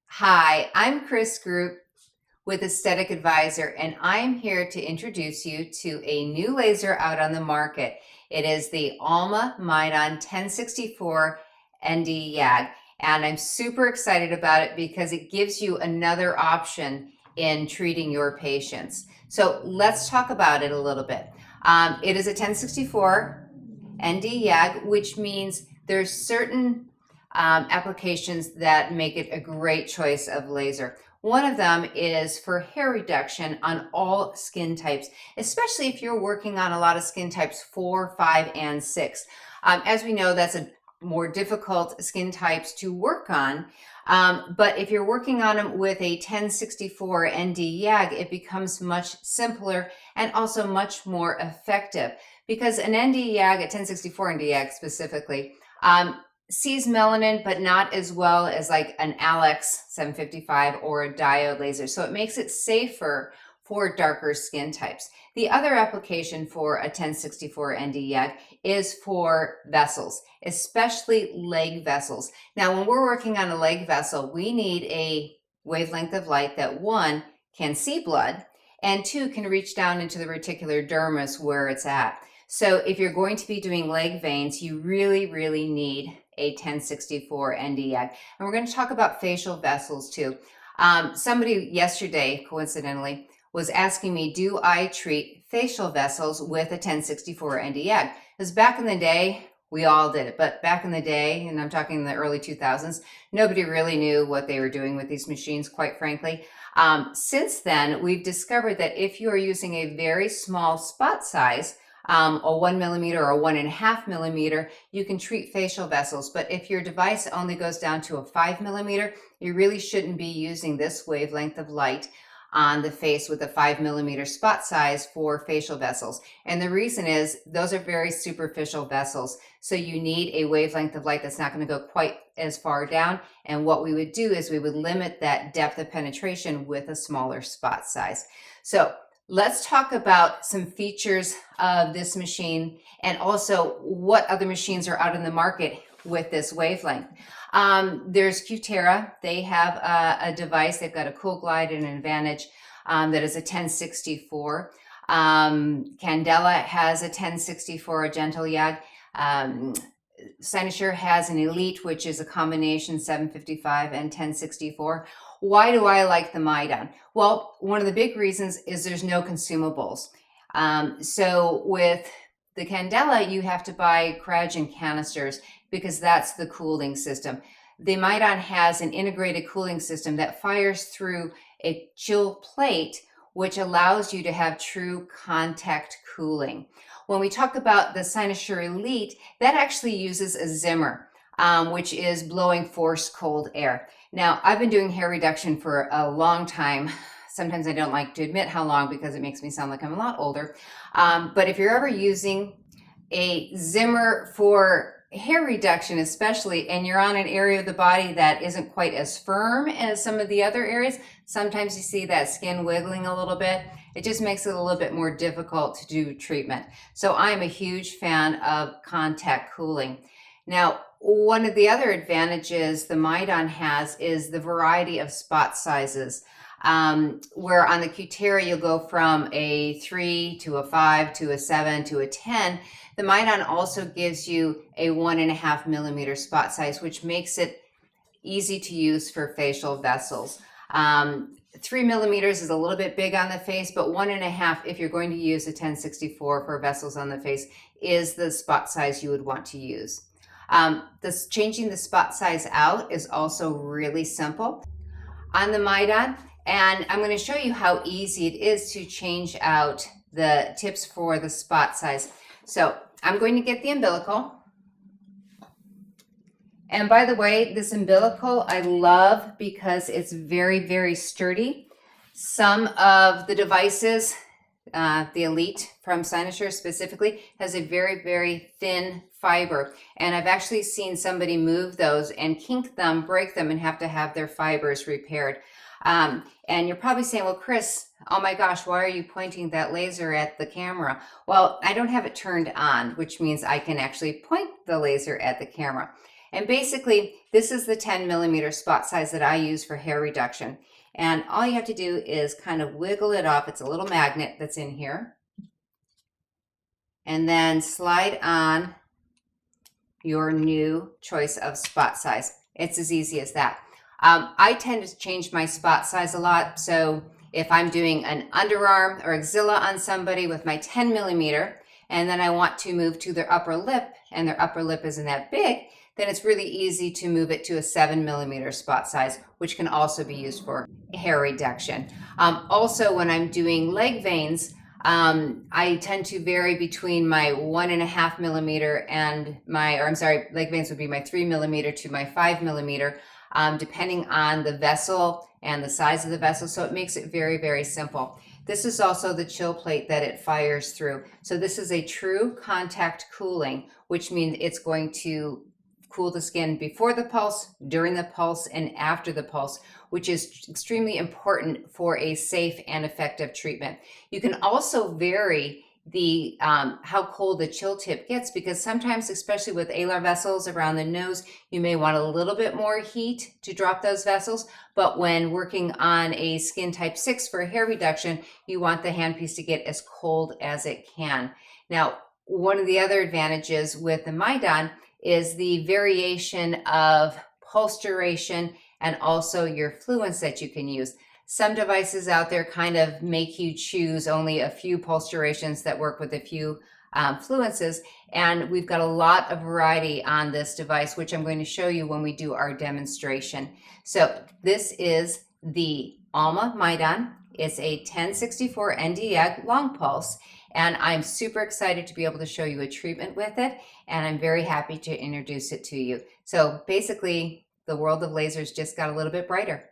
Hi, I'm Kris Groop with Aesthetic Advisor, and I'm here to introduce you to a new laser out on the market. It is the Alma Mydon 1064 ND YAG, and I'm super excited about it because it gives you another option in treating your patients. So let's talk about it a little bit. It is a 1064 ND YAG, which means there's certain applications that make it a great choice of laser. One of them is for hair reduction on all skin types, especially if you're working on a lot of skin types 4, 5, and 6. As we know, that's a more difficult skin types to work on. But if you're working on them with a 1064 ND YAG, it becomes much simpler and also much more effective because an ND YAG, a 1064 ND YAG specifically, sees melanin, but not as well as like an Alex 755 or a diode laser. So it makes it safer for darker skin types. The other application for a 1064 ND YAG is for vessels, especially leg vessels. Now, when we're working on a leg vessel, we need a wavelength of light that, one, can see blood, and two, can reach down into the reticular dermis where it's at. So if you're going to be doing leg veins, you really, really need a 1064 ND YAG. And we're going to talk about facial vessels too. Somebody yesterday, coincidentally, was asking me, do I treat facial vessels with a 1064 ND YAG? Because back in the day, we all did it. But back in the day, and I'm talking in the early 2000s, nobody really knew what they were doing with these machines, quite frankly. Since then, we've discovered that if you are using a very small spot size, a 1 millimeter or 1.5 millimeter, you can treat facial vessels. But if your device only goes down to a 5 millimeter, you really shouldn't be using this wavelength of light on the face with a 5 millimeter spot size for facial vessels. And the reason is those are very superficial vessels. So you need a wavelength of light that's not going to go quite as far down. And what we would do is we would limit that depth of penetration with a smaller spot size. So let's talk about some features of this machine and also what other machines are out in the market with this wavelength. There's Cutera. They have a device. They've got a Cool Glide and an Advantage that is a 1064. Candela has a 1064, a gentle YAG. Cynosure has an Elite, which is a combination 755 and 1064. Why do I like the Mydon? Well, one of the big reasons is there's no consumables. So with the Candela, you have to buy cryogen canisters because that's the cooling system. The Mydon has an integrated cooling system that fires through a chill plate, which allows you to have true contact cooling. When we talk about the Cynosure Elite, that actually uses a Zimmer, which is blowing forced cold air. Now, I've been doing hair reduction for a long time. Sometimes I don't like to admit how long because it makes me sound like I'm a lot older. But if you're ever using a Zimmer for hair reduction especially, and you're on an area of the body that isn't quite as firm as some of the other areas, sometimes you see that skin wiggling a little bit. It just makes it a little bit more difficult to do treatment. So I'm a huge fan of contact cooling. Now, one of the other advantages the Mydon has is the variety of spot sizes. Where on the Cutera you'll go from a 3 to a 5 to a 7 to a 10. The Mydon also gives you a 1.5 millimeter spot size, which makes it easy to use for facial vessels. 3 millimeters is a little bit big on the face, but 1.5, if you're going to use a 1064 for vessels on the face, is the spot size you would want to use. Changing the spot size out is also really simple on the Mydon, and I'm going to show you how easy it is to change out the tips for the spot size. So I'm going to get the umbilical. And by the way, this umbilical I love because it's very, very sturdy. Some of the devices, the Elite from Cynosure specifically, has a very, very thin fiber. And I've actually seen somebody move those and kink them, break them, and have to have their fibers repaired. And you're probably saying, well, Kris, oh my gosh, why are you pointing that laser at the camera? Well, I don't have it turned on, which means I can actually point the laser at the camera. And basically, this is the 10 millimeter spot size that I use for hair reduction. And all you have to do is kind of wiggle it off. It's a little magnet that's in here. And then slide on your new choice of spot size. It's as easy as that. I tend to change my spot size a lot. So if I'm doing an underarm or axilla on somebody with my 10 millimeter, and then I want to move to their upper lip, and their upper lip isn't that big, then it's really easy to move it to a 7 millimeter spot size, which can also be used for hair reduction. Also, when I'm doing leg veins, I tend to vary between my 1.5 millimeter and leg veins would be my 3 millimeter to my 5 millimeter, depending on the vessel and the size of the vessel. So it makes it very, very simple. This is also the chill plate that it fires through. So this is a true contact cooling, which means it's going to cool the skin before the pulse, during the pulse, and after the pulse, which is extremely important for a safe and effective treatment. You can also vary the how cold the chill tip gets, because sometimes, especially with alar vessels around the nose, you may want a little bit more heat to drop those vessels. But when working on a skin type 6 for hair reduction, you want the handpiece to get as cold as it can. Now, one of the other advantages with the Mydon is the variation of pulse duration and also your fluence that you can use. Some devices out there kind of make you choose only a few pulse durations that work with a few fluences, and we've got a lot of variety on this device, which I'm going to show you when we do our demonstration. So this is the Alma Mydon. It's a 1064 ND long pulse, and I'm super excited to be able to show you a treatment with it, and I'm very happy to introduce it to you. So basically, the world of lasers just got a little bit brighter.